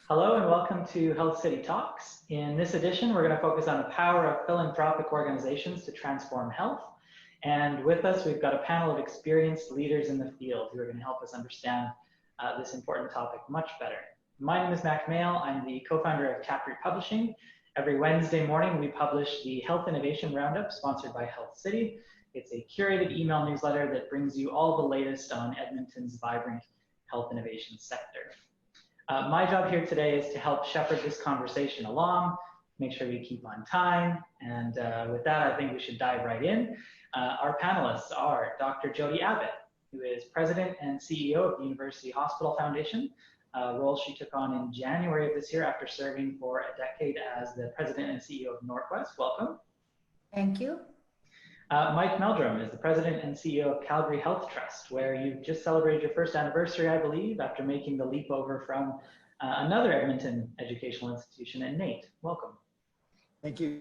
Hello and welcome to Health City Talks. In this edition, we're going to focus on the power of philanthropic organizations to transform health. And with us, we've got a panel of experienced leaders in the field who are going to help us understand this important topic much better. My name is Mack. I'm the co-founder of Taproot Publishing. Every Wednesday morning, we publish the Health Innovation Roundup sponsored by Health City. It's a curated email newsletter that brings you all the latest on Edmonton's vibrant health innovation sector. My job here today is to help shepherd this conversation along, make sure we keep on time. And with that, I think we should dive right in. Our panelists are Dr. Jodi Abbott, who is President and CEO of the University Hospital Foundation, a role she took on in January of this year after serving for a decade as the President and CEO of Northwest. Welcome. Thank you. Mike Meldrum is the President and CEO of Calgary Health Trust, where you just celebrated your first anniversary, I believe, after making the leap over from another Edmonton educational institution. And Nate, welcome. Thank you.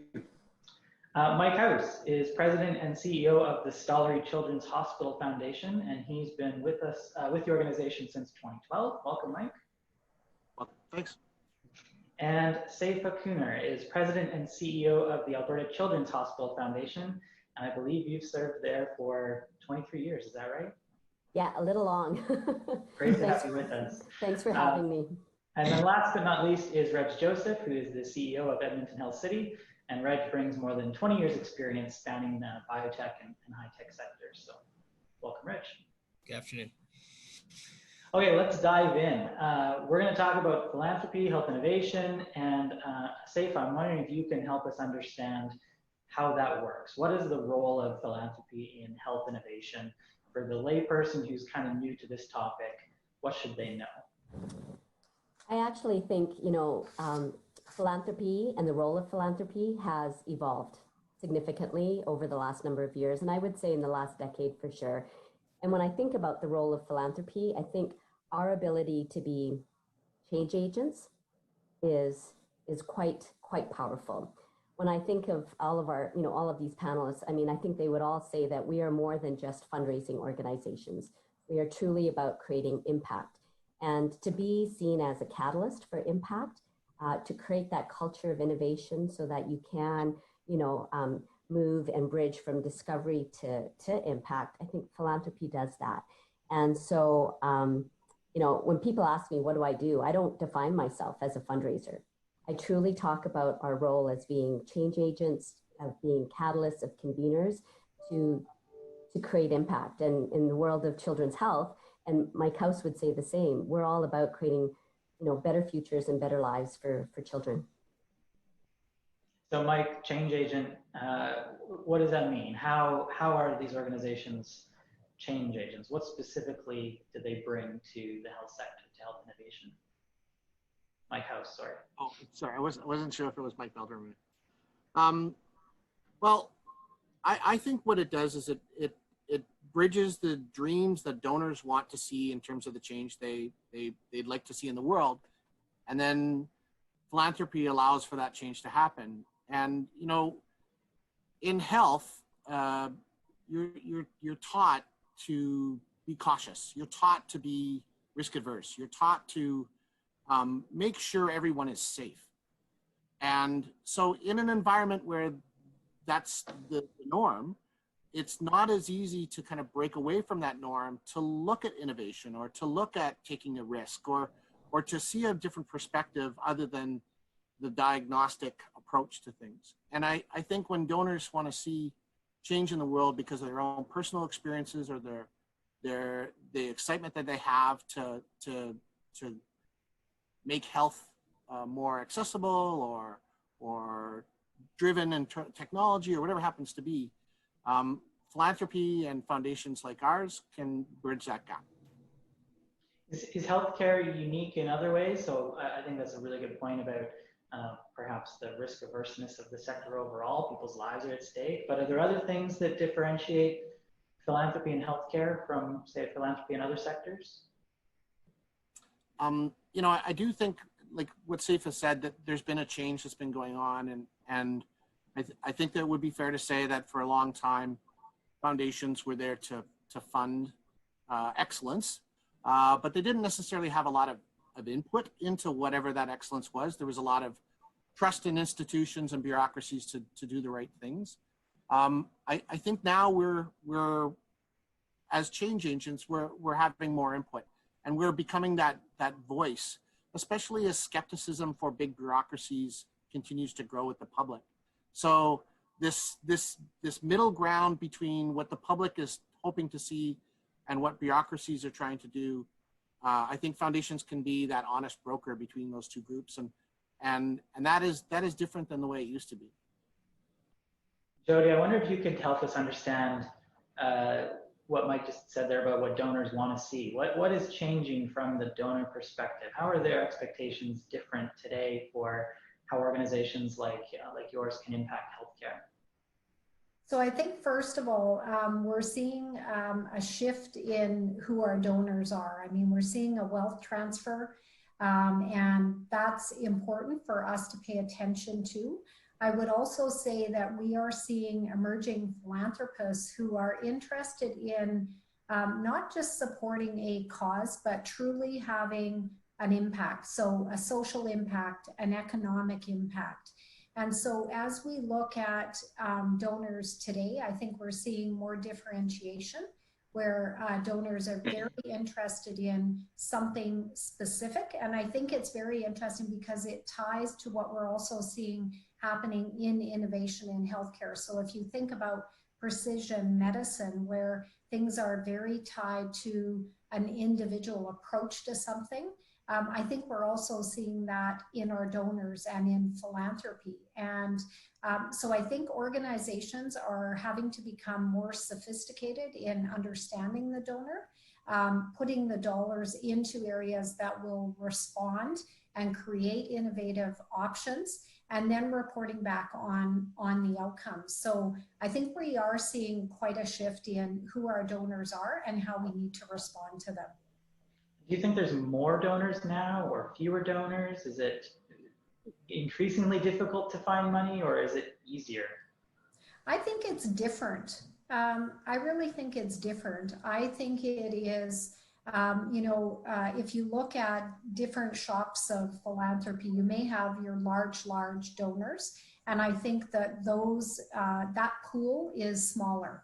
Mike House is President and CEO of the Stollery Children's Hospital Foundation, and he's been with us, with the organization since 2012. Welcome, Mike. Well, thanks. And Saifa Koonar is President and CEO of the Alberta Children's Hospital Foundation. And I believe you've served there for 23 years, is that right? Yeah, a little long. Great to have you with us. Thanks for having me. And then last but not least is Reg Joseph, who is the CEO of Edmonton Health City. And Reg brings more than 20 years experience spanning the biotech and high-tech sectors. So welcome, Reg. Good afternoon. Okay, let's dive in. We're going to talk about philanthropy, health innovation, and Saifa, I'm wondering if you can help us understand how that works. What is the role of philanthropy in health innovation? For the layperson who's kind of new to this topic, what should they know? I actually think, philanthropy and the role of philanthropy has evolved significantly over the last number of years, and I would say in the last decade for sure. And when I think about the role of philanthropy, I think our ability to be change agents is quite powerful. When I think of all of these panelists, I think they would all say that we are more than just fundraising organizations. We are truly about creating impact. And to be seen as a catalyst for impact, to create that culture of innovation so that you can, move and bridge from discovery to impact, I think philanthropy does that. And so, when people ask me, what do? I don't define myself as a fundraiser. I truly talk about our role as being change agents, of being catalysts, of conveners to create impact. And in the world of children's health, and Mike House would say the same, we're all about creating, better futures and better lives for children. So Mike, change agent, what does that mean? How are these organizations change agents? What specifically do they bring to the health sector, to health innovation? Mike House, sorry. Oh, sorry, I wasn't sure if it was Mike Meldrum. Well, I think what it does is it bridges the dreams that donors want to see in terms of the change they'd like to see in the world, and then philanthropy allows for that change to happen. And in health, you're taught to be cautious. You're taught to be risk averse. You're taught to make sure everyone is safe. And so in an environment where that's the norm, it's not as easy to kind of break away from that norm to look at innovation or to look at taking a risk or to see a different perspective other than the diagnostic approach to things. And I think when donors want to see change in the world because of their own personal experiences or the excitement that they have to make health more accessible or driven in technology or whatever happens to be, philanthropy and foundations like ours can bridge that gap. Is healthcare unique in other ways? So I think that's a really good point about perhaps the risk averseness of the sector overall. People's lives are at stake. But are there other things that differentiate philanthropy and healthcare from, say, philanthropy in other sectors? I do think, like what Saifa said, that there's been a change that's been going on, and I think that it would be fair to say that for a long time, foundations were there to fund excellence, but they didn't necessarily have a lot of of input into whatever that excellence was. There was a lot of trust in institutions and bureaucracies to do the right things. I think now we're as change agents, we're having more input, and we're becoming that voice, especially as skepticism for big bureaucracies continues to grow with the public. So this middle ground between what the public is hoping to see and what bureaucracies are trying to do, I think foundations can be that honest broker between those two groups, and that is different than the way it used to be. Jody, I wonder if you could help us understand what Mike just said there about what donors want to see. What is changing from the donor perspective? How are their expectations different today for how organizations like yours can impact healthcare? So I think, first of all, we're seeing a shift in who our donors are. I mean, we're seeing a wealth transfer, and that's important for us to pay attention to. I would also say that we are seeing emerging philanthropists who are interested in not just supporting a cause, but truly having an impact. So a social impact, an economic impact. And so as we look at donors today, I think we're seeing more differentiation where donors are very interested in something specific. And I think it's very interesting because it ties to what we're also seeing happening in innovation in healthcare. So if you think about precision medicine, where things are very tied to an individual approach to something, I think we're also seeing that in our donors and in philanthropy. And so I think organizations are having to become more sophisticated in understanding the donor, putting the dollars into areas that will respond and create innovative options, and then reporting back on the outcomes. So I think we are seeing quite a shift in who our donors are and how we need to respond to them. Do you think there's more donors now or fewer donors? Is it increasingly difficult to find money, or is it easier? I think it's different. I really think it's different. I think it is, if you look at different shops of philanthropy, you may have your large donors. And I think that that pool is smaller,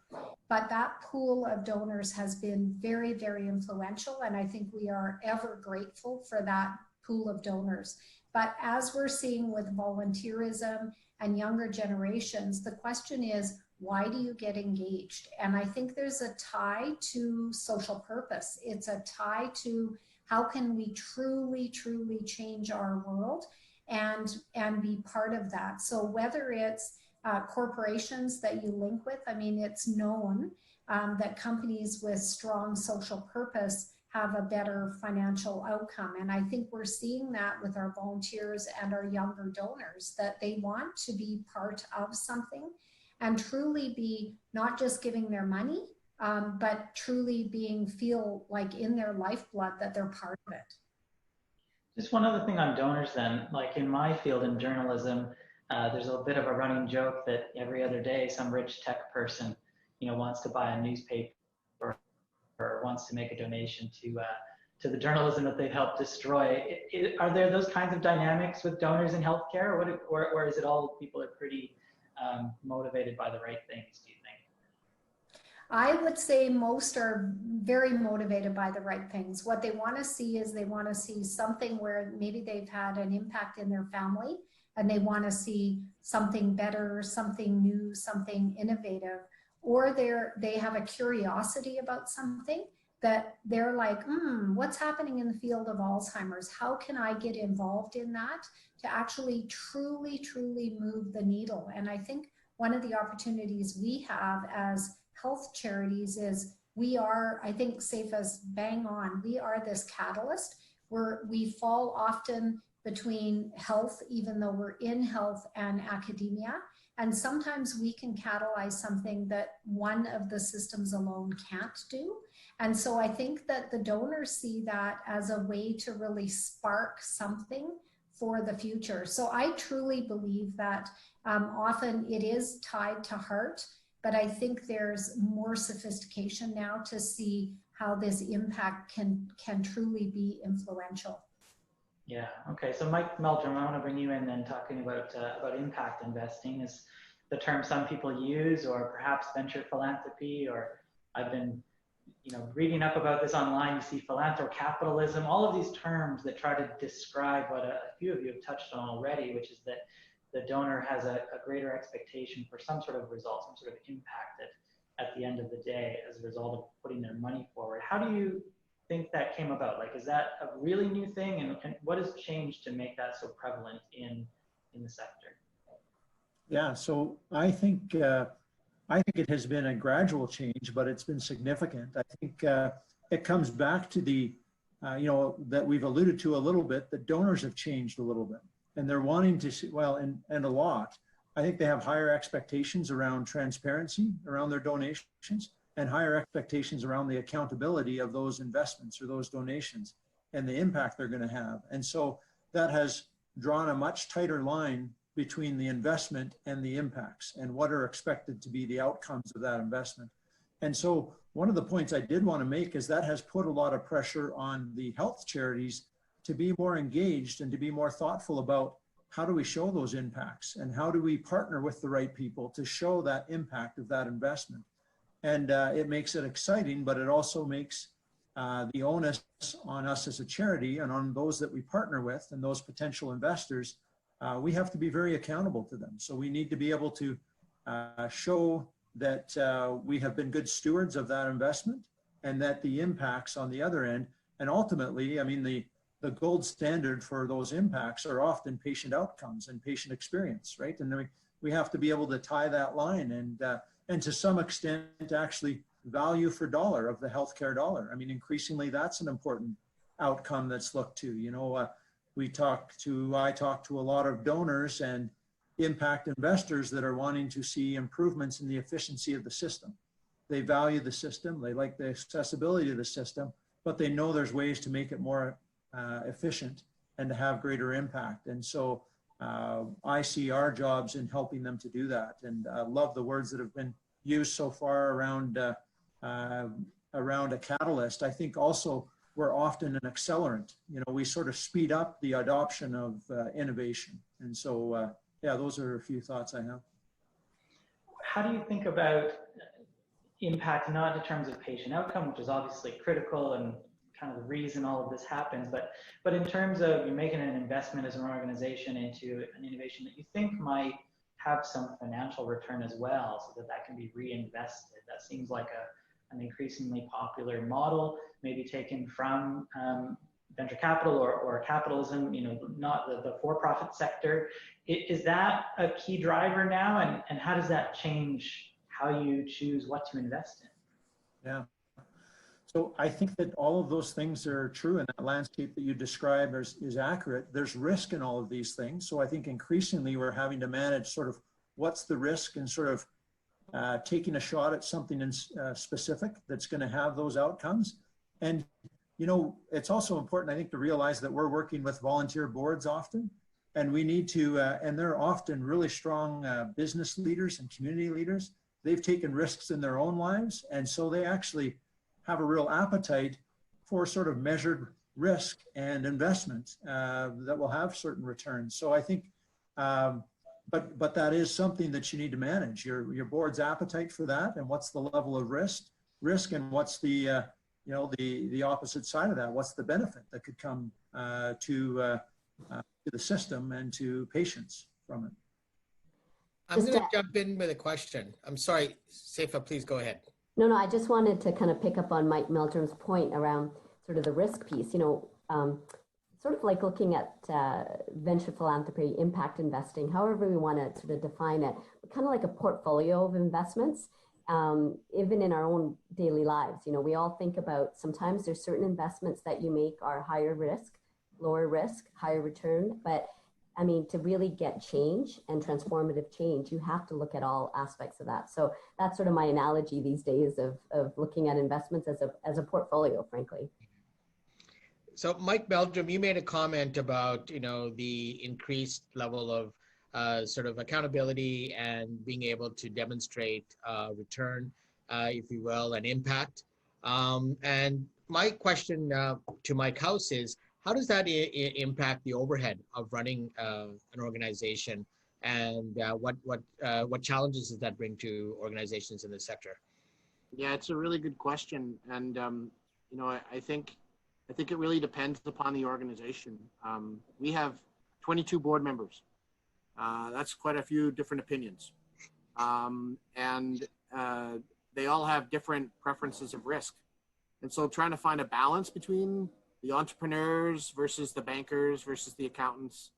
but that pool of donors has been very, very influential. And I think we are ever grateful for that pool of donors. But as we're seeing with volunteerism and younger generations, the question is, why do you get engaged? And I think there's a tie to social purpose. It's a tie to how can we truly, truly change our world and be part of that. So whether it's corporations that you link with, I mean, it's known that companies with strong social purpose have a better financial outcome. And I think we're seeing that with our volunteers and our younger donors, that they want to be part of something and truly be not just giving their money, but truly feel like in their lifeblood that they're part of it. Just one other thing on donors then, like in my field in journalism, there's a bit of a running joke that every other day some rich tech person, wants to buy a newspaper or wants to make a donation to the journalism that they've helped destroy. Are there those kinds of dynamics with donors in healthcare, or is it all people are pretty motivated by the right things, do you think? I would say most are very motivated by the right things. What they want to see is they want to see something where maybe they've had an impact in their family and they want to see something better, something new, something innovative, or they have a curiosity about something that they're like, what's happening in the field of Alzheimer's? How can I get involved in that to actually truly, truly move the needle? And I think one of the opportunities we have as health charities is I think Saifa's bang on, we are this catalyst where we fall often between health, even though we're in health, and academia. And sometimes we can catalyze something that one of the systems alone can't do. And so I think that the donors see that as a way to really spark something for the future. So I truly believe that often it is tied to heart, but I think there's more sophistication now to see how this impact can truly be influential. Yeah. Okay. So Mike Meldrum, I want to bring you in then, talking about impact investing is the term some people use, or perhaps venture philanthropy, or I've been, reading up about this online. You see philanthrocapitalism, all of these terms that try to describe what a few of you have touched on already, which is that the donor has a greater expectation for some sort of result, some sort of impact at the end of the day as a result of putting their money forward. How do you think that came about? Like, is that a really new thing, and what has changed to make that so prevalent in the sector? Yeah, so I think it has been a gradual change, but it's been significant. I think it comes back to the that we've alluded to a little bit, that donors have changed a little bit, and they're wanting to see, well, and a lot. I think they have higher expectations around transparency around their donations, and higher expectations around the accountability of those investments or those donations and the impact they're going to have. And so that has drawn a much tighter line between the investment and the impacts and what are expected to be the outcomes of that investment. And so one of the points I did want to make is that has put a lot of pressure on the health charities to be more engaged and to be more thoughtful about how do we show those impacts and how do we partner with the right people to show that impact of that investment. And it makes it exciting, but it also makes the onus on us as a charity and on those that we partner with and those potential investors. We have to be very accountable to them. So we need to be able to show that we have been good stewards of that investment and that the impacts on the other end, and ultimately, I mean, the gold standard for those impacts are often patient outcomes and patient experience, right? And then we have to be able to tie that line and to some extent actually value for dollar of the healthcare dollar. I mean, increasingly that's an important outcome that's looked to. I talk to a lot of donors and impact investors that are wanting to see improvements in the efficiency of the system. They value the system, they like the accessibility of the system, but they know there's ways to make it more efficient and to have greater impact. And so I see our jobs in helping them to do that. And I love the words that have been used so far around a catalyst. I think also we're often an accelerant. We sort of speed up the adoption of innovation. And so, yeah, those are a few thoughts I have. How do you think about impact, not in terms of patient outcome, which is obviously critical and kind of the reason all of this happens, but in terms of you making an investment as an organization into an innovation that you think might have some financial return as well, so that can be reinvested? That seems like an increasingly popular model, maybe taken from venture capital or capitalism, not the for-profit sector. Is that a key driver now? And how does that change how you choose what to invest in? Yeah. So I think that all of those things are true, and that landscape that you described is accurate. There's risk in all of these things. So I think increasingly we're having to manage sort of what's the risk and sort of taking a shot at something in specific that's going to have those outcomes. And, it's also important, I think, to realize that we're working with volunteer boards often, and we need to, and they're often really strong business leaders and community leaders. They've taken risks in their own lives, and so they actually have a real appetite for sort of measured risk and investment that will have certain returns. So I think, but that is something that you need to manage, your board's appetite for that, and what's the level of risk, and what's the the opposite side of that. What's the benefit that could come to the system and to patients from it? I'm going to jump in with a question. I'm sorry, Saifa, please go ahead. No, I just wanted to kind of pick up on Mike Meldrum's point around sort of the risk piece, sort of like looking at venture philanthropy, impact investing, however we want to sort of define it, but kind of like a portfolio of investments, even in our own daily lives. We all think about, sometimes there's certain investments that you make are higher risk, lower risk, higher return, but I mean, to really get change and transformative change, you have to look at all aspects of that. So that's sort of my analogy these days of looking at investments as a portfolio, frankly. So Mike Meldrum, you made a comment about, the increased level of sort of accountability and being able to demonstrate return, if you will, and impact. And my question to Mike House is, how does that impact the overhead of running an organization, and what challenges does that bring to organizations in the sector? Yeah, it's a really good question, and you know, I think it really depends upon the organization. We have 22 board members. That's quite a few different opinions, and they all have different preferences of risk. And so trying to find a balance between the entrepreneurs versus the bankers versus the accountants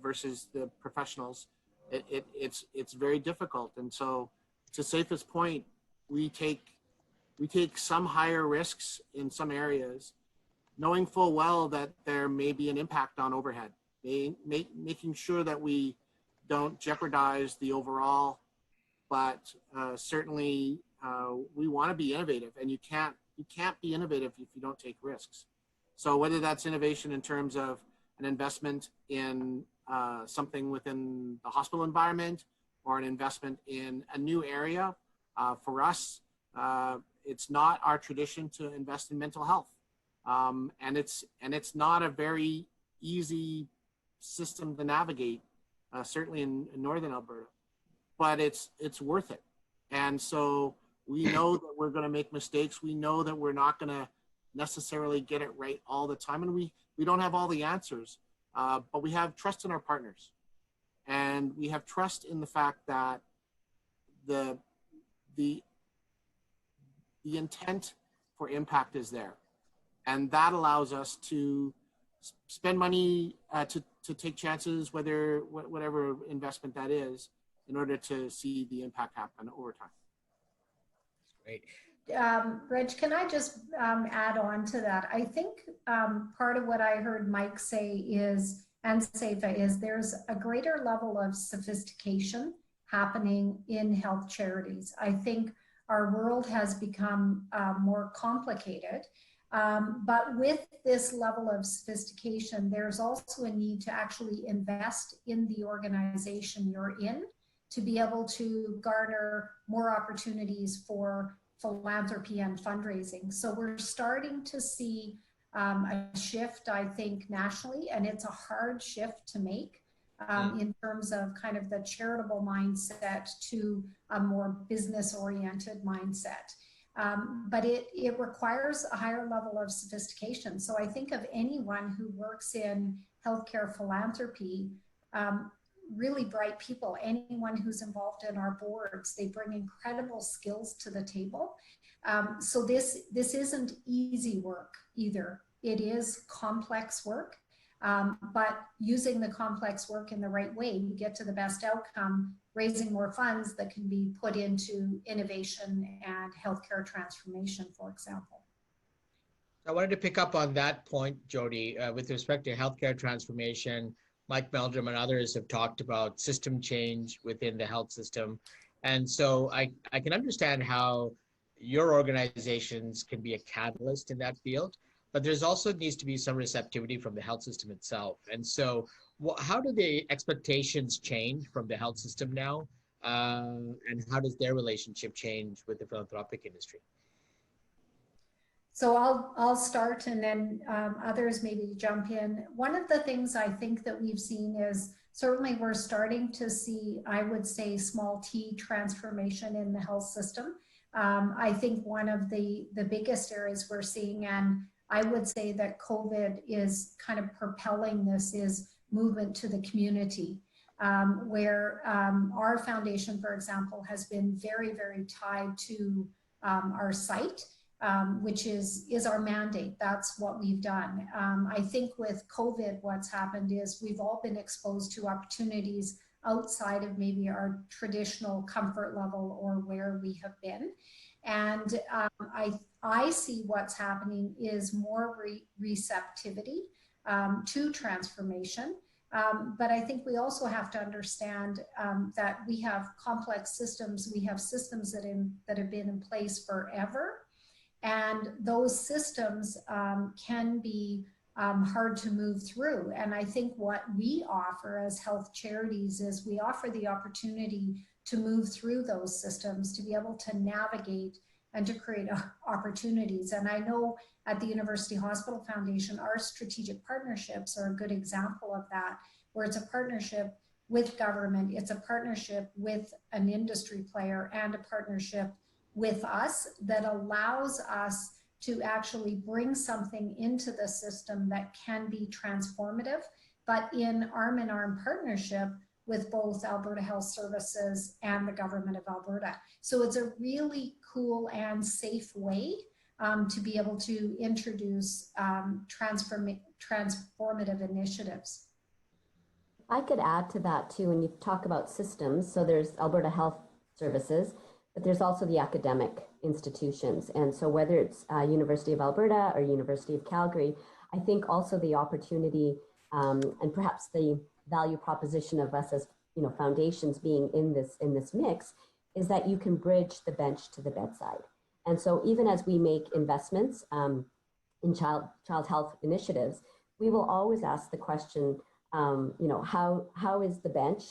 versus the professionals, it's very difficult. And so to Saifa's point, we take some higher risks in some areas, knowing full well that there may be an impact on overhead, making sure that we don't jeopardize the overall, but certainly we want to be innovative, and you can't be innovative if you don't take risks. So whether that's innovation in terms of an investment in something within the hospital environment or an investment in a new area, for us, it's not our tradition to invest in mental health, and it's not a very easy system to navigate, certainly in northern Alberta, but it's worth it. And so we know that we're going to make mistakes. We know that we're not going to necessarily get it right all the time, and we don't have all the answers, but we have trust in our partners, and we have trust in the fact that the intent for impact is there, and that allows us to spend money to take chances, whatever investment that is, in order to see the impact happen over time. Great. Reg, can I just add on to that? I think part of what I heard Mike say is, and Saifa, is there's a greater level of sophistication happening in health charities. I think our world has become more complicated, but with this level of sophistication, there's also a need to actually invest in the organization you're in to be able to garner more opportunities for philanthropy and fundraising. So we're starting to see a shift, I think, nationally, and it's a hard shift to make in terms of kind of the charitable mindset to a more business-oriented mindset. But it requires a higher level of sophistication. So I think of anyone who works in healthcare philanthropy, really bright people, anyone who's involved in our boards, they bring incredible skills to the table. So this isn't easy work either. It is complex work, but using the complex work in the right way, you get to the best outcome, raising more funds that can be put into innovation and healthcare transformation, for example. I wanted to pick up on that point, Jody, with respect to healthcare transformation. Mike Meldrum and others have talked about system change within the health system. And so I can understand how your organizations can be a catalyst in that field, but there's also needs to be some receptivity from the health system itself. And so how do the expectations change from the health system now? And how does their relationship change with the philanthropic industry? So I'll start, and then others maybe jump in. One of the things I think that we've seen is certainly we're starting to see, I would say, small t transformation in the health system. I think one of the biggest areas we're seeing, and I would say that COVID is kind of propelling this, is movement to the community, where our foundation, for example, has been very, very tied to our site. Which is our mandate. That's what we've done. I think with COVID, what's happened is we've all been exposed to opportunities outside of maybe our traditional comfort level or where we have been. And I see what's happening is more receptivity to transformation. But I think we also have to understand that we have complex systems. We have systems that have been in place forever. And those systems can be hard to move through. And I think what we offer as health charities is we offer the opportunity to move through those systems, to be able to navigate and to create opportunities. And I know at the University Hospital Foundation, our strategic partnerships are a good example of that, where it's a partnership with government, it's a partnership with an industry player, and a partnership with us that allows us to actually bring something into the system that can be transformative, but in arm partnership with both Alberta Health Services and the Government of Alberta. So it's a really cool and safe way to be able to introduce transformative initiatives. I could add to that too, when you talk about systems, so there's Alberta Health Services, but there's also the academic institutions. And so whether it's University of Alberta or University of Calgary, I think also the opportunity and perhaps the value proposition of us as foundations being in this mix is that you can bridge the bench to the bedside. And so even as we make investments in child health initiatives, we will always ask the question, how is the bench,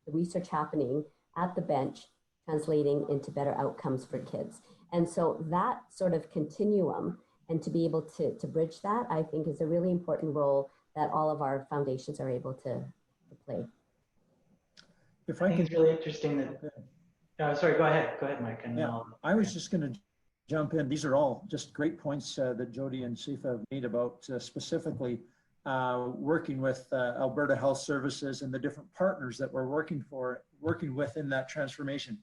the research happening at the bench, translating into better outcomes for kids? And so that sort of continuum, and to be able to bridge that, I think is a really important role that all of our foundations are able to play. If I I think can, it's really interesting that, sorry, go ahead, Mike. And yeah, I was just going to jump in. These are all just great points that Jody and Saifa have made about specifically working with Alberta Health Services and the different partners that we're working with in that transformation.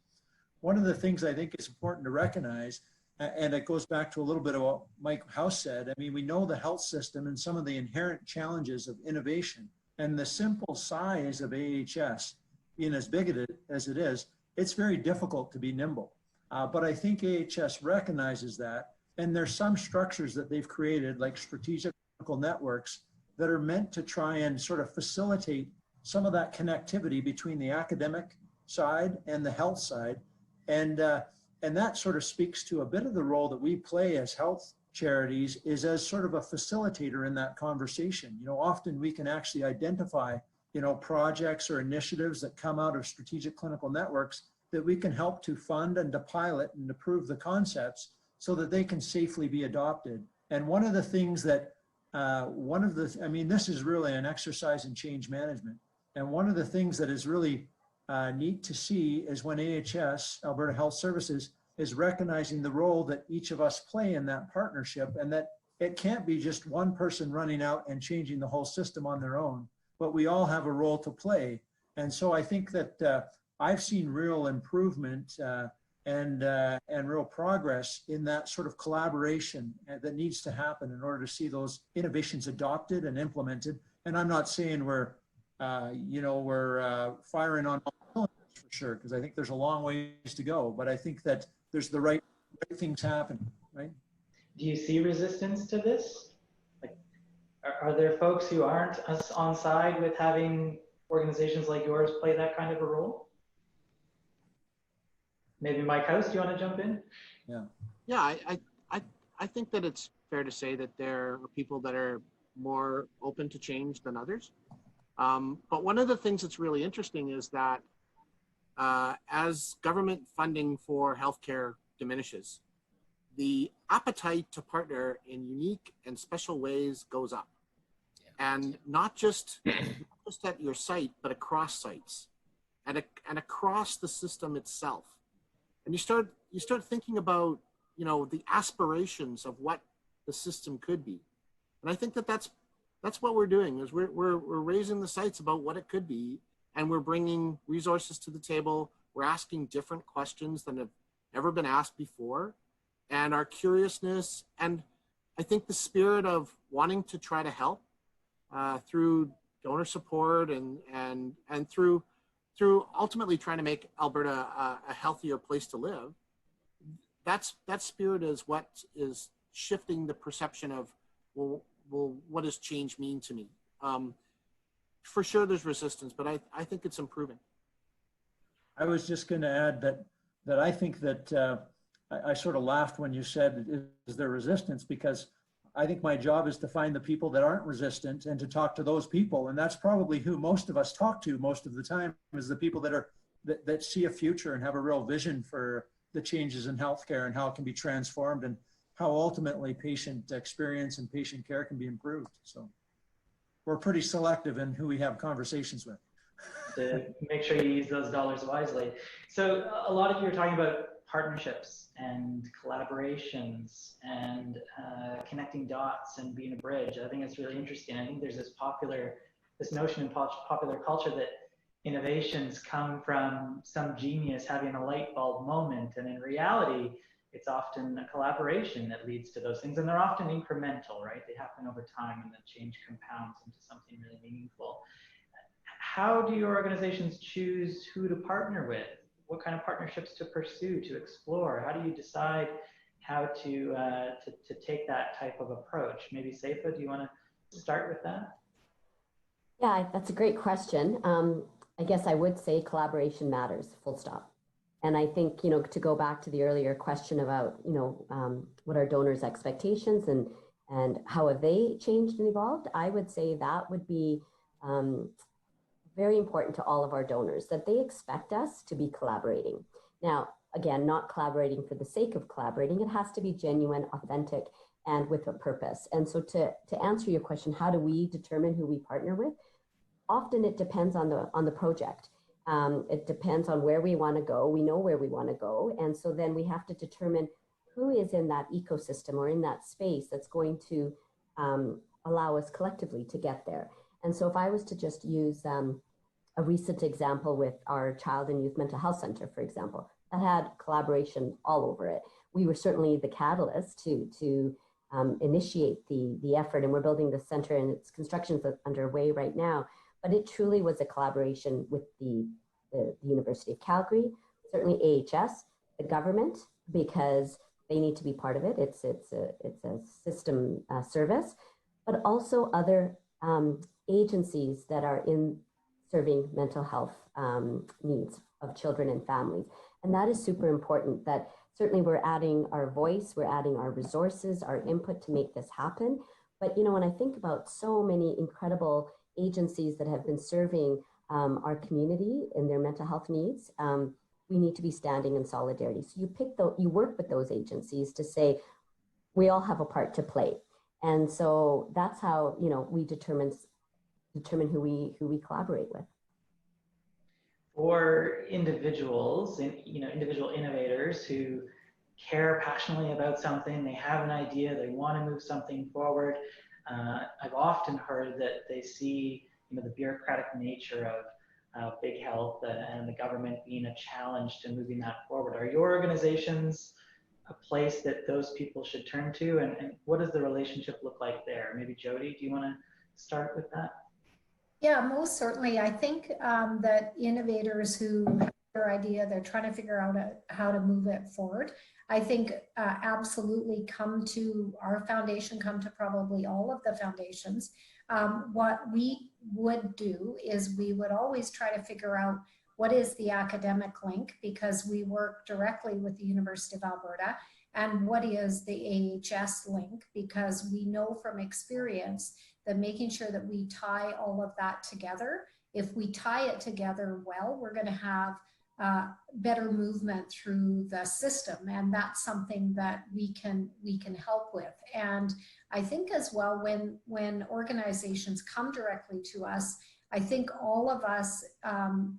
One of the things I think is important to recognize, and it goes back to a little bit of what Mike House said, I mean, we know the health system and some of the inherent challenges of innovation, and the simple size of AHS being as big as it is, it's very difficult to be nimble. But I think AHS recognizes that, and there's some structures that they've created, like strategic clinical networks, that are meant to try and sort of facilitate some of that connectivity between the academic side and the health side. And that sort of speaks to a bit of the role that we play as health charities, is as sort of a facilitator in that conversation. Often we can actually identify, projects or initiatives that come out of strategic clinical networks that we can help to fund and to pilot and to prove the concepts so that they can safely be adopted. And one of the things that, this is really an exercise in change management. And one of the things that is really neat to see is when AHS, Alberta Health Services, is recognizing the role that each of us play in that partnership, and that it can't be just one person running out and changing the whole system on their own, but we all have a role to play. And so I think that I've seen real improvement and real progress in that sort of collaboration that needs to happen in order to see those innovations adopted and implemented. And I'm not saying we're firing on all cylinders for sure, because I think there's a long ways to go, but I think that there's the right things happening, right? Do you see resistance to this? Like, are there folks who aren't on side with having organizations like yours play that kind of a role? Maybe Mike House, do you want to jump in? Yeah, I think that it's fair to say that there are people that are more open to change than others. But one of the things that's really interesting is that as government funding for healthcare diminishes, the appetite to partner in unique and special ways goes up. Yeah. And not just at your site, but across sites and across the system itself. And you start thinking about, the aspirations of what the system could be. And I think that's what we're doing, is we're raising the sights about what it could be, and we're bringing resources to the table. We're asking different questions than have ever been asked before, and our curiousness, and I think the spirit of wanting to try to help through donor support and through ultimately trying to make Alberta a healthier place to live. That spirit is what is shifting the perception of, well, what does change mean to me? For sure there's resistance, but I think it's improving. I was just going to add that I think that I sort of laughed when you said, is there resistance? Because I think my job is to find the people that aren't resistant and to talk to those people. And that's probably who most of us talk to most of the time, is the people that see a future and have a real vision for the changes in healthcare and how it can be transformed and how ultimately patient experience and patient care can be improved. So we're pretty selective in who we have conversations with. To make sure you use those dollars wisely. So a lot of you are talking about partnerships and collaborations and connecting dots and being a bridge. I think it's really interesting. I think there's this notion in popular culture that innovations come from some genius having a light bulb moment, and in reality, it's often a collaboration that leads to those things, and they're often incremental, right? They happen over time, and the change compounds into something really meaningful. How do your organizations choose who to partner with? What kind of partnerships to pursue, to explore? How do you decide how to take that type of approach? Maybe Saifa, do you want to start with that? Yeah, that's a great question. I guess I would say collaboration matters, full stop. And I think, to go back to the earlier question about, what are donors' expectations and how have they changed and evolved, I would say that would be very important to all of our donors, that they expect us to be collaborating. Now, again, not collaborating for the sake of collaborating. It has to be genuine, authentic, and with a purpose. And so to answer your question, how do we determine who we partner with? Often it depends on the project. It depends on where we want to go. We know where we want to go. And so then we have to determine who is in that ecosystem or in that space that's going to allow us collectively to get there. And so if I was to just use a recent example with our Child and Youth Mental Health Center, for example, that had collaboration all over it. We were certainly the catalyst to initiate the effort, and we're building the center, and its construction is underway right now. But it truly was a collaboration with the University of Calgary, certainly AHS, the government, because they need to be part of it. It's a system service, but also other agencies that are in serving mental health needs of children and families. And that is super important, that certainly we're adding our voice, we're adding our resources, our input to make this happen. But, when I think about so many incredible agencies that have been serving our community in their mental health needs, we need to be standing in solidarity. So you work with those agencies to say, we all have a part to play. And so that's how, we determine who we collaborate with. For individuals, individual innovators who care passionately about something, they have an idea, they want to move something forward. I've often heard that they see, the bureaucratic nature of big health and the government being a challenge to moving that forward. Are your organizations a place that those people should turn to, and what does the relationship look like there? Maybe Jody, do you want to start with that? Yeah, most certainly. I think that innovators who have their idea, they're trying to figure out how to move it forward. I think absolutely come to our foundation, come to probably all of the foundations. What we would do is we would always try to figure out what is the academic link, because we work directly with the University of Alberta, and what is the AHS link, because we know from experience that making sure that we tie all of that together, if we tie it together well, we're going to have better movement through the system, and that's something that we can help with. And I think as well, when organizations come directly to us, I think all of us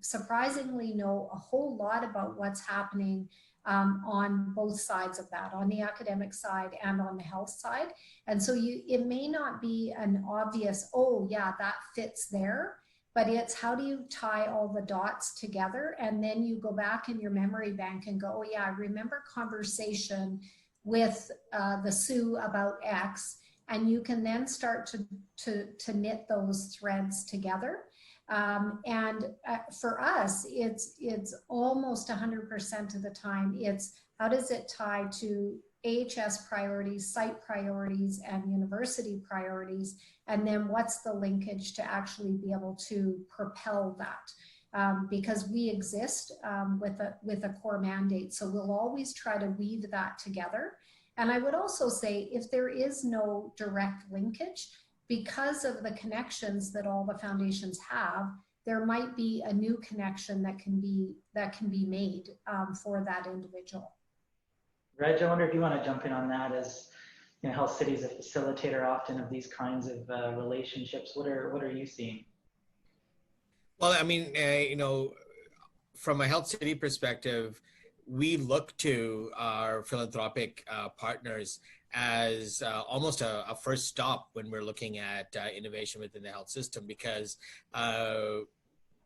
surprisingly know a whole lot about what's happening on both sides of that, on the academic side and on the health side. And so it may not be an obvious, oh yeah, that fits there, but it's how do you tie all the dots together, and then you go back in your memory bank and go, oh yeah, I remember conversation with the Sue about X, and you can then start to knit those threads together. And for us, it's almost 100% of the time, it's how does it tie to AHS priorities, site priorities, and university priorities, and then what's the linkage to actually be able to propel that? Because we exist with a core mandate, so we'll always try to weave that together. And I would also say, if there is no direct linkage, because of the connections that all the foundations have, there might be a new connection that can be made for that individual. Reg, I wonder if you want to jump in on that, as Health City is a facilitator often of these kinds of relationships. What are you seeing? Well, I mean, from a Health City perspective, we look to our philanthropic partners as almost a first stop when we're looking at innovation within the health system, because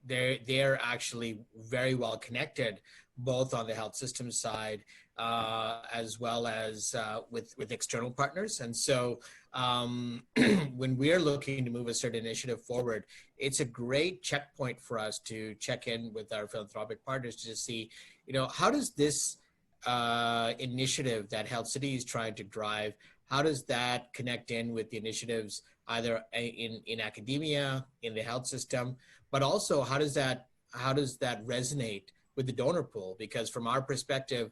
they're actually very well connected, both on the health system side as well as with external partners. And so when we're looking to move a certain initiative forward, it's a great checkpoint for us to check in with our philanthropic partners to see, how does this initiative that Health City is trying to drive, how does that connect in with the initiatives either in academia, in the health system, but also how does that resonate with the donor pool? Because from our perspective,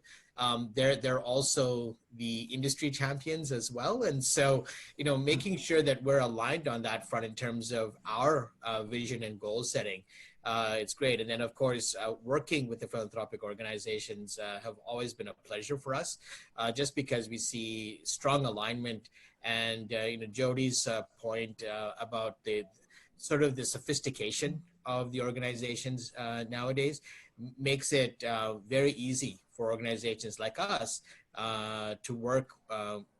they're also the industry champions as well. And so, making sure that we're aligned on that front in terms of our vision and goal setting, it's great. And then, of course, working with the philanthropic organizations have always been a pleasure for us, just because we see strong alignment. And, Jodi's point about the sort of the sophistication of the organizations nowadays makes it very easy for organizations like us to work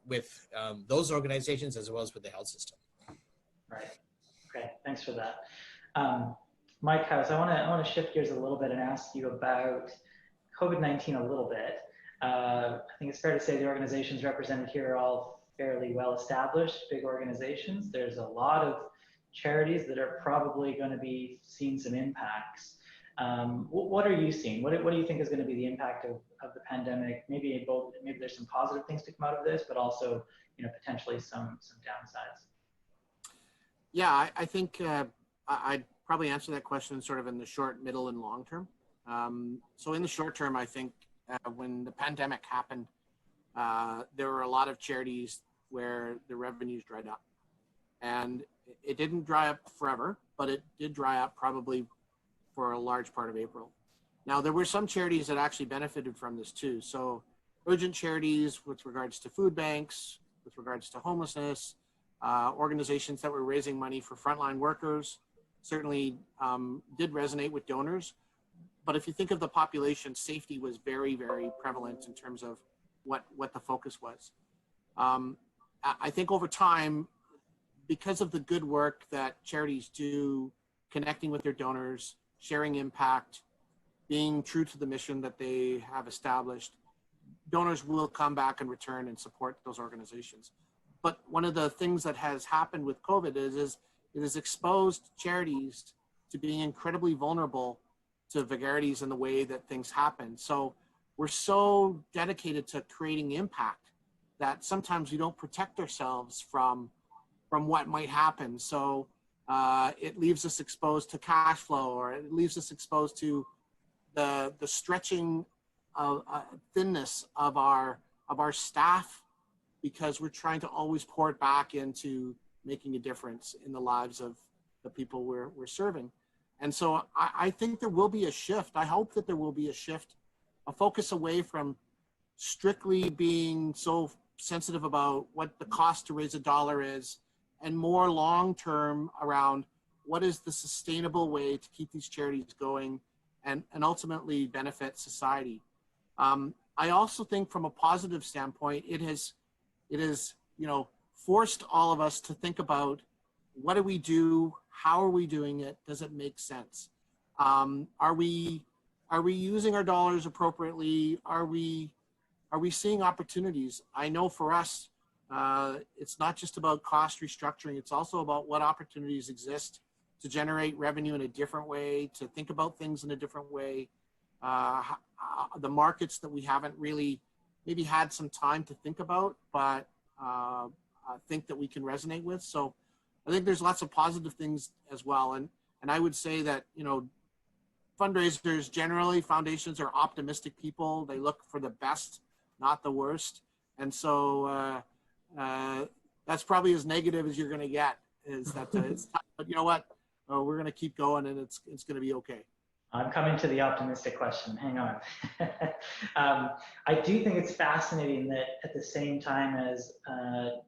with those organizations as well as with the health system. Right. Okay. Thanks for that. Mike House, I want to shift gears a little bit and ask you about COVID-19 a little bit. I think it's fair to say the organizations represented here are all fairly well established, big organizations. There's a lot of charities that are probably going to be seeing some impacts. What are you seeing? What do you think is going to be the impact of the pandemic? Maybe there's some positive things to come out of this, but also, potentially some downsides. Yeah, I think I'd probably answer that question sort of in the short, middle, and long term. So in the short term, I think when the pandemic happened, there were a lot of charities where the revenues dried up. And it didn't dry up forever, but it did dry up probably for a large part of April. Now, there were some charities that actually benefited from this too. So urgent charities with regards to food banks, with regards to homelessness, organizations that were raising money for frontline workers certainly did resonate with donors. But if you think of the population, safety was very, very prevalent in terms of what the focus was. I think over time, because of the good work that charities do, connecting with their donors, sharing impact, being true to the mission that they have established, donors will come back and return and support those organizations. But one of the things that has happened with COVID is it has exposed charities to being incredibly vulnerable to vagaries in the way that things happen. So we're so dedicated to creating impact that sometimes we don't protect ourselves from what might happen. So it leaves us exposed to cash flow, or it leaves us exposed to the stretching of thinness of our staff, because we're trying to always pour it back into making a difference in the lives of the people we're serving. And so I think there will be a shift. I hope that there will be a shift, a focus away from strictly being so sensitive about what the cost to raise a dollar is, and more long-term around what is the sustainable way to keep these charities going and ultimately benefit society. I also think from a positive standpoint, it has forced all of us to think about, what do we do? How are we doing it? Does it make sense? Are we using our dollars appropriately? Are we seeing opportunities? I know for us, it's not just about cost restructuring. It's also about what opportunities exist to generate revenue in a different way, to think about things in a different way. The markets that we haven't really maybe had some time to think about, but think that we can resonate with. So I think there's lots of positive things as well. And I would say that, fundraisers generally, foundations are optimistic people. They look for the best, not the worst. And so that's probably as negative as you're going to get, is that it's tough, but you know what? We're going to keep going, and it's going to be okay. I'm coming to the optimistic question. Hang on. I do think it's fascinating that at the same time as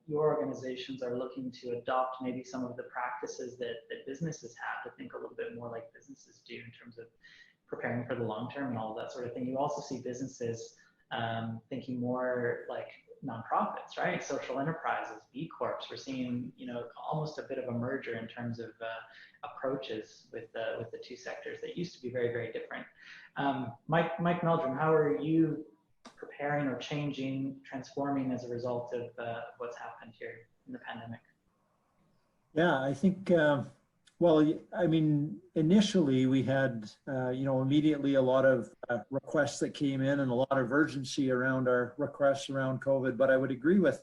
your organizations are looking to adopt maybe some of the practices that businesses have, to think a little bit more like businesses do in terms of preparing for the long term and all of that sort of thing. You also see businesses thinking more like nonprofits, right? Social enterprises, B Corps. We're seeing, you know, almost a bit of a merger in terms of approaches with the two sectors that used to be very, very different. Mike Meldrum, how are you preparing or changing, transforming as a result of what's happened here in the pandemic? Yeah, I think, well, I mean, initially we had, you know, immediately a lot of requests that came in and a lot of urgency around our requests around COVID. But I would agree with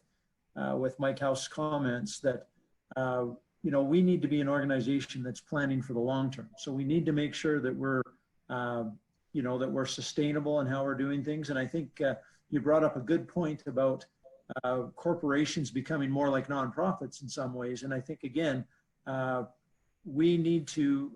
Mike House's comments that, you know, we need to be an organization that's planning for the long term. So we need to make sure that we're, you know, that we're sustainable in how we're doing things. And I think you brought up a good point about corporations becoming more like nonprofits in some ways. And I think, again, we need to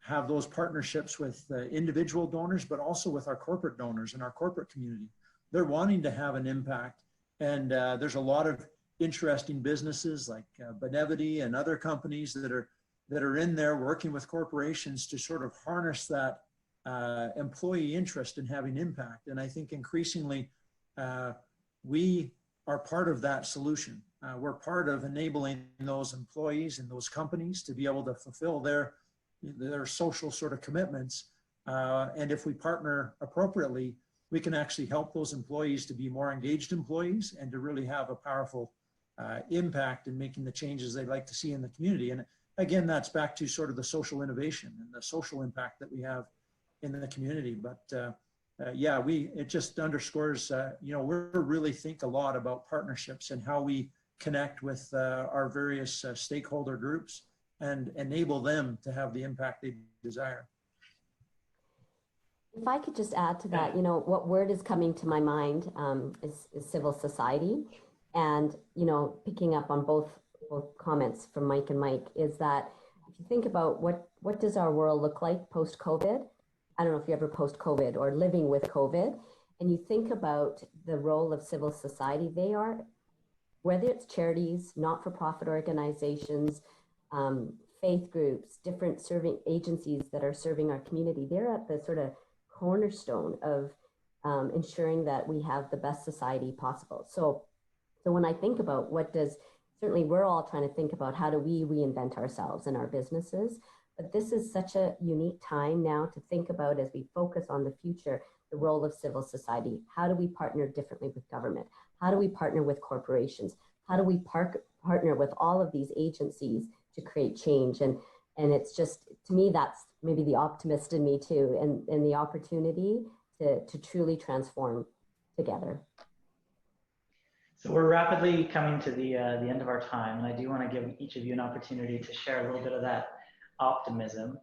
have those partnerships with individual donors, but also with our corporate donors and our corporate community. They're wanting to have an impact. And there's a lot of interesting businesses like Benevity and other companies that are in there working with corporations to sort of harness that employee interest in having impact. And I think increasingly we are part of that solution. We're part of enabling those employees and those companies to be able to fulfill their social sort of commitments. And if we partner appropriately, we can actually help those employees to be more engaged employees and to really have a powerful impact in making the changes they'd like to see in the community. And again, that's back to sort of the social innovation and the social impact that we have in the community. But yeah, it just underscores, you know, we're really think a lot about partnerships and how we connect with our various stakeholder groups and enable them to have the impact they desire. If I could just add to that, you know, what word is coming to my mind is civil society. And, you know, picking up on both comments from Mike and Mike is that if you think about what does our world look like post-COVID, I don't know if you ever post-COVID or living with COVID, and you think about the role of civil society, they are, whether it's charities, not-for-profit organizations, faith groups, different serving agencies that are serving our community, they're at the sort of cornerstone of ensuring that we have the best society possible. So when I think about certainly we're all trying to think about how do we reinvent ourselves and our businesses, but this is such a unique time now to think about as we focus on the future, the role of civil society. How do we partner differently with government? How do we partner with corporations? How do we partner with all of these agencies to create change? And it's just, to me, that's maybe the optimist in me too, and the opportunity to truly transform together. So we're rapidly coming to the end of our time, and I do want to give each of you an opportunity to share a little bit of that optimism.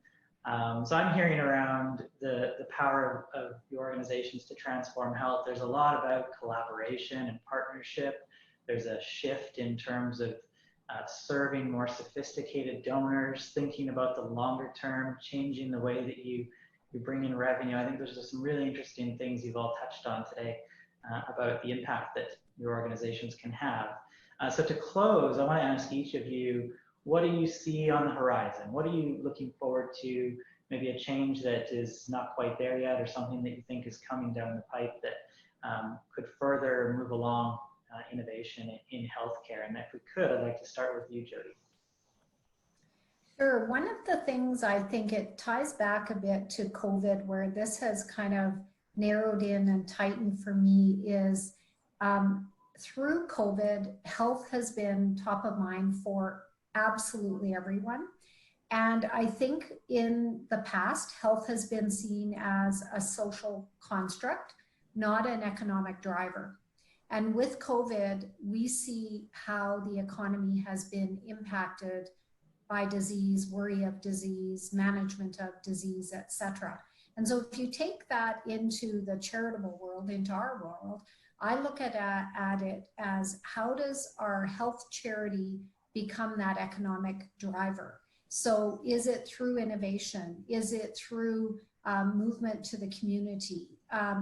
So I'm hearing around the power of the organizations to transform health. There's a lot about collaboration and partnership. There's a shift in terms of serving more sophisticated donors, thinking about the longer term, changing the way that you bring in revenue. I think there's just some really interesting things you've all touched on today about the impact that your organizations can have. So to close, I want to ask each of you, what do you see on the horizon? What are you looking forward to? Maybe a change that is not quite there yet, or something that you think is coming down the pipe that could further move along innovation in healthcare. And if we could, I'd like to start with you, Jody. Sure. One of the things, I think it ties back a bit to COVID, where this has kind of narrowed in and tightened for me, is through COVID, health has been top of mind for absolutely everyone. And I think in the past, health has been seen as a social construct, not an economic driver. And with COVID, we see how the economy has been impacted by disease, worry of disease, management of disease, etc. And so if you take that into the charitable world, into our world, I look at it as, how does our health charity become that economic driver? So is it through innovation? Is it through movement to the community?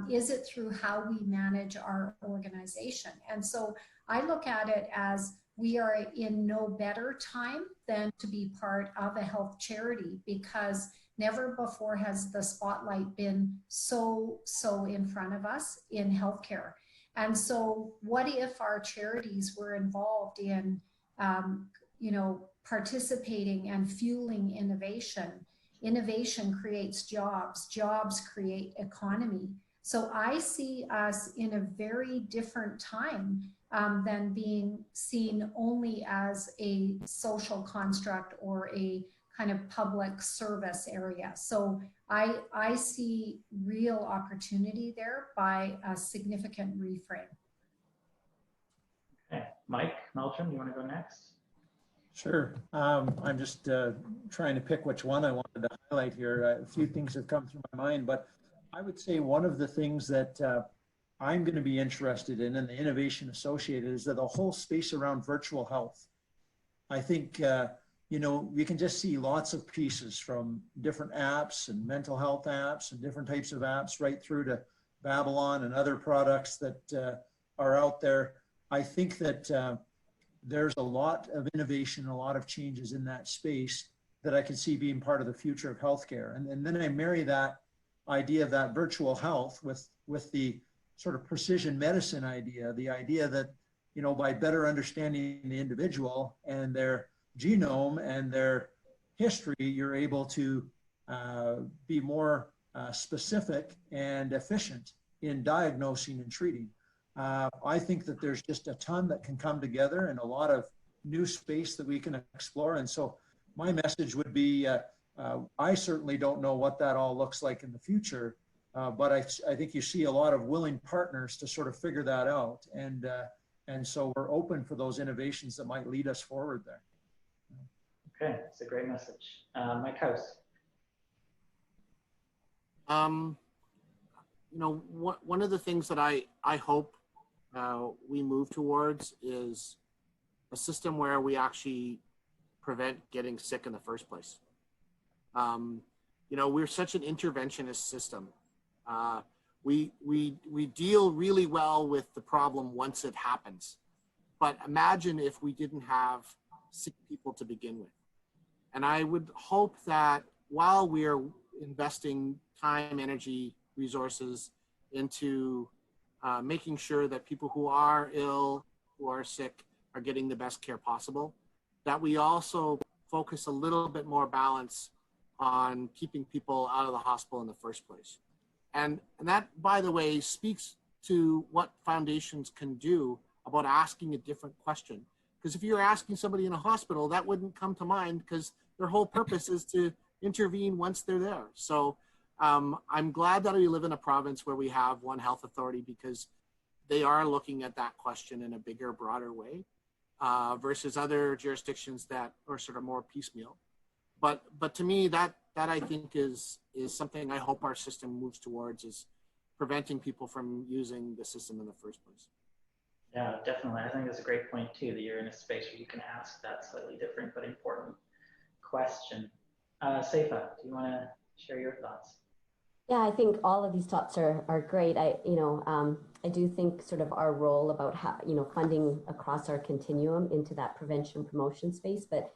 Is it through how we manage our organization? And so I look at it as we are in no better time than to be part of a health charity, because never before has the spotlight been so in front of us in healthcare. And so what if our charities were involved in, participating and fueling innovation? Innovation creates jobs, jobs create economy. So I see us in a very different time than being seen only as a social construct or a kind of public service area. So I see real opportunity there by a significant reframe. Okay, Mike, Meldrum, you want to go next? Sure. I'm just trying to pick which one I wanted to highlight here. A few things have come through my mind, but I would say one of the things that I'm going to be interested in and the innovation associated is that the whole space around virtual health. I think, we can just see lots of pieces from different apps and mental health apps and different types of apps right through to Babylon and other products that are out there. I think that there's a lot of innovation, a lot of changes in that space that I can see being part of the future of healthcare. And then I marry that idea of that virtual health with the sort of precision medicine idea, the idea that, by better understanding the individual and their genome and their history, you're able to be more specific and efficient in diagnosing and treating. I think that there's just a ton that can come together and a lot of new space that we can explore. And so my message would be, I certainly don't know what that all looks like in the future, but I think you see a lot of willing partners to sort of figure that out. And so we're open for those innovations that might lead us forward there. Okay, that's a great message. Mike House. One of the things that I hope we move towards is a system where we actually prevent getting sick in the first place. We're such an interventionist system. We deal really well with the problem once it happens. But imagine if we didn't have sick people to begin with. And I would hope that while we're investing time, energy, resources into making sure that people who are ill, who are sick, are getting the best care possible, that we also focus a little bit more balance on keeping people out of the hospital in the first place. And that, by the way, speaks to what foundations can do about asking a different question. Because if you're asking somebody in a hospital, that wouldn't come to mind because their whole purpose is to intervene once they're there. So I'm glad that we live in a province where we have one health authority because they are looking at that question in a bigger, broader way versus other jurisdictions that are sort of more piecemeal. But to me, that I think is something I hope our system moves towards, is preventing people from using the system in the first place. Yeah, definitely. I think that's a great point too, that you're in a space where you can ask that slightly different but important question. Saifa, do you want to share your thoughts? Yeah, I think all of these thoughts are great. I do think sort of our role about how, funding across our continuum into that prevention promotion space, but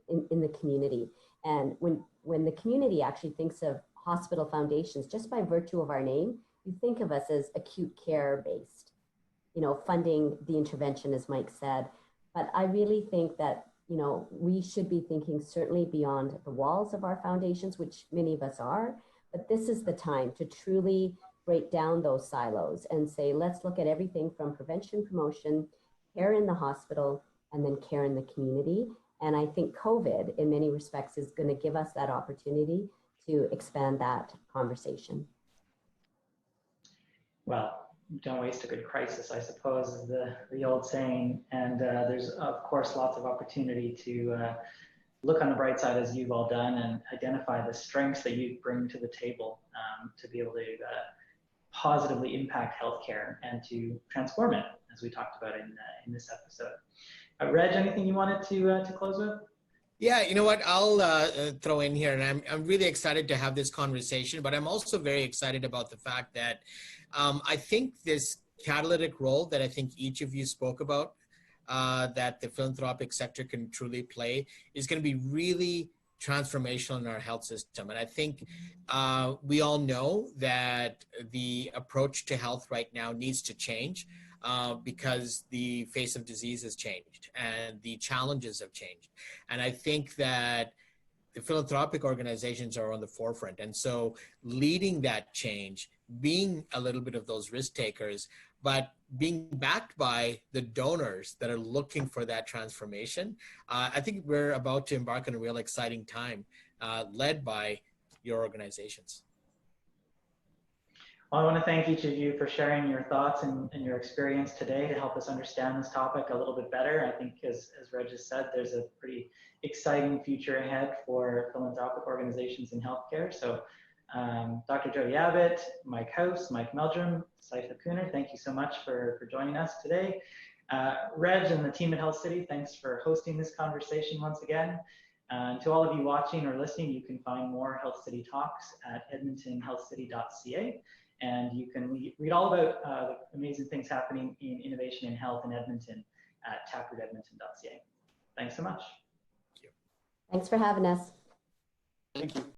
in the community. And when the community actually thinks of hospital foundations, just by virtue of our name, you think of us as acute care based, funding the intervention, as Mike said. But I really think that, we should be thinking certainly beyond the walls of our foundations, which many of us are. But this is the time to truly break down those silos and say, let's look at everything from prevention, promotion, care in the hospital, and then care in the community. And I think COVID, in many respects, is going to give us that opportunity to expand that conversation. Well, don't waste a good crisis, I suppose, is the old saying. And there's, of course, lots of opportunity to look on the bright side, as you've all done, and identify the strengths that you bring to the table to be able to positively impact healthcare and to transform it, as we talked about in this episode. Reg, anything you wanted to close with? Yeah, you know what? I'll throw in here, and I'm really excited to have this conversation, but I'm also very excited about the fact that I think this catalytic role that I think each of you spoke about, that the philanthropic sector can truly play, is going to be really transformational in our health system. And I think we all know that the approach to health right now needs to change. Because the face of disease has changed and the challenges have changed. And I think that the philanthropic organizations are on the forefront. And so leading that change, being a little bit of those risk takers, but being backed by the donors that are looking for that transformation, I think we're about to embark on a real exciting time led by your organizations. Well, I want to thank each of you for sharing your thoughts and your experience today to help us understand this topic a little bit better. I think, as Reg has said, there's a pretty exciting future ahead for philanthropic organizations in healthcare. So Dr. Jodi Abbott, Mike House, Mike Meldrum, Saifa Koonar, thank you so much for joining us today. Reg and the team at Health City, thanks for hosting this conversation once again. To all of you watching or listening, you can find more Health City Talks at edmontonhealthcity.ca. And you can read all about the amazing things happening in innovation in health in Edmonton at taprootedmonton.ca. Thanks so much. Thanks for having us. Thank you.